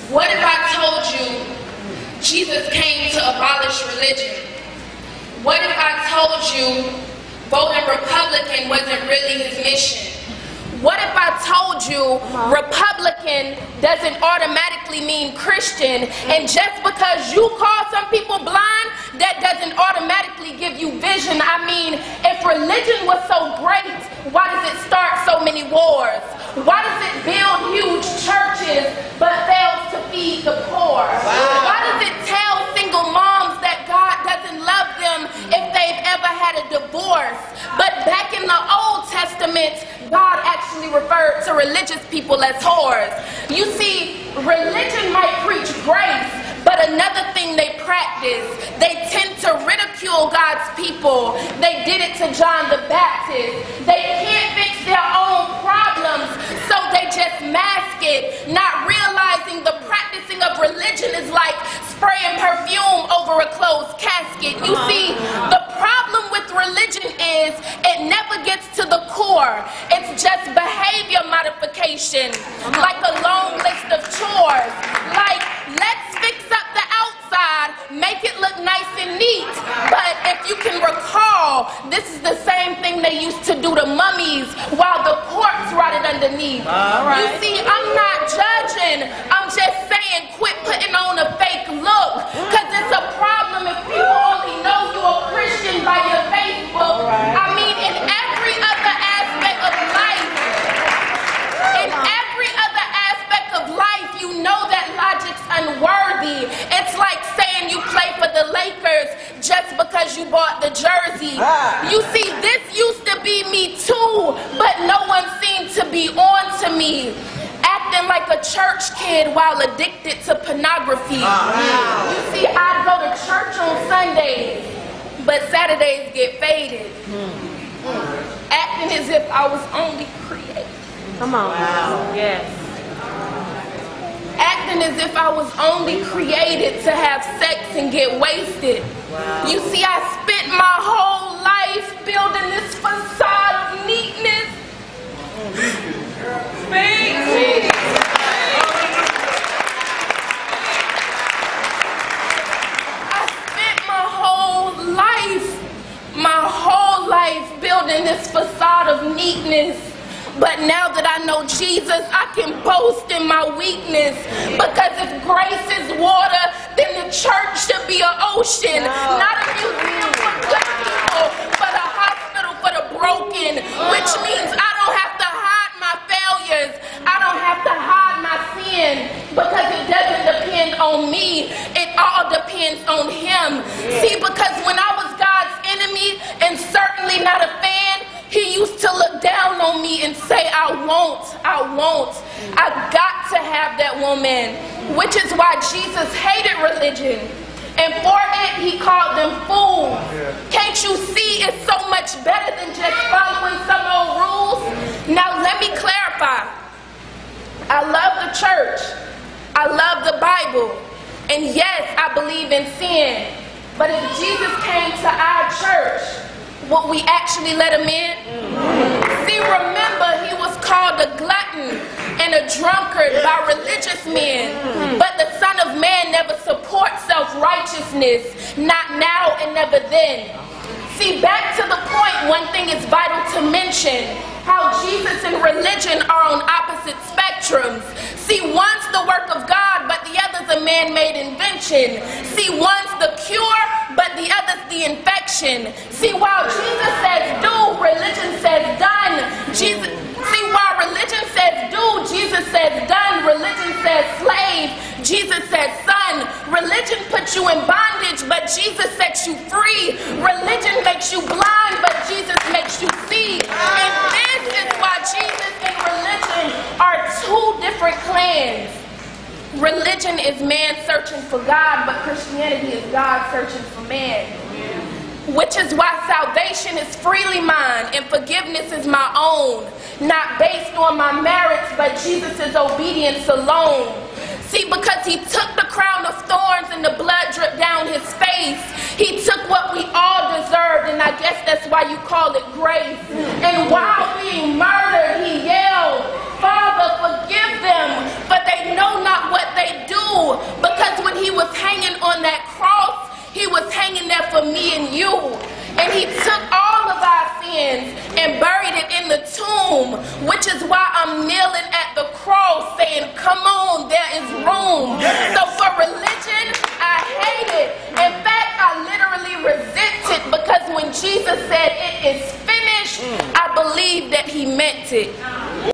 What if I told you Jesus came to abolish religion? What if I told you voting Republican wasn't really his mission? What if I told you Republican doesn't automatically mean Christian, and just because you call some people blind, that doesn't automatically give you vision? I mean, if religion was so great, why does it start so many wars? Why does it build huge churches but fails to feed the poor? Why does it tell single moms that God doesn't love them if they've ever had a divorce? But back in the Old Testament, God actually referred to religious people as whores. You see, religion might preach grace, but another thing they practice, they tend to ridicule God's people. They did it to John the Baptist. They can't fix their own problems, so they just mask it, not realizing the practicing of religion is like spraying perfume over a closed casket. You see, the problem with religion is it never gets to the core. It's just behavior modification, like a long list of chores. Like, let's fix up the outside, make it look nice and neat. But if you can recall, this is the same thing they used to do to mummies while the corpse rotted underneath. You see, I'm not judging. I'm just saying, quit putting on a fake look, because it's a problem if people only know you're a Christian by your Facebook. I mean, in every other aspect of life, you know that logic's unworthy. It's like saying you play for the Lakers just because you bought the jersey. You see, this used to be me too, but no one seemed to be on to me. Acting like a church kid while addicted to pornography. You see, I go to church on Sundays, but Saturdays get faded. Acting as if I was only created. Come on. Yes. Acting as if I was only created to have sex and get wasted. You see, I spent my whole life building this facade of neatness. I spent my whole life building this facade of neatness. But now that I know Jesus, I can boast in my weakness. Because if grace is water, then the church should be an ocean. Not a museum for good people, but a hospital for the broken. Which means I don't have to hide my failures. I don't have to hide my sin. Because it doesn't depend on me. It all depends on Him. See, because when I was God's enemy and certainly not a fan, He used to look down on me and say, I won't. I got to have that woman. Which is why Jesus hated religion. And for it, He called them fools. Can't you see it's so much better than just following some old rules? Now let me clarify. I love the church. I love the Bible. And yes, I believe in sin. But if Jesus came to our church, would we actually let Him in? See, remember, He was called a glutton and a drunkard by religious men. But the Son of Man never supports self-righteousness, not now and never then. See, back to the point, one thing is vital to mention, how Jesus and religion are on opposite spectrums. See, one's the work of God, but the other's a man-made invention. See, one's the cure, but the other's the infection. See, while Jesus says do, religion says done. See, while religion says do, Jesus says done. Religion says slave, Jesus says son. Religion puts you in bondage, but Jesus sets you free. Religion makes you blind, but Jesus makes you see. And this is why Jesus and religion are two different clans. Religion is man searching for God, but Christianity is God searching for man. Which is why salvation is freely mine and forgiveness is my own. Not based on my merits, but Jesus' obedience alone. See, because He took the crown of thorns and the blood dripped down His face. He took what we all deserved, and I guess that's why you call it grace. And while being murdered, He yelled, Father, forgive them, which is why I'm kneeling at the cross saying, come on, there is room. So for religion, I hate it. In fact, I literally resent it, because when Jesus said it is finished, I believe that he meant it.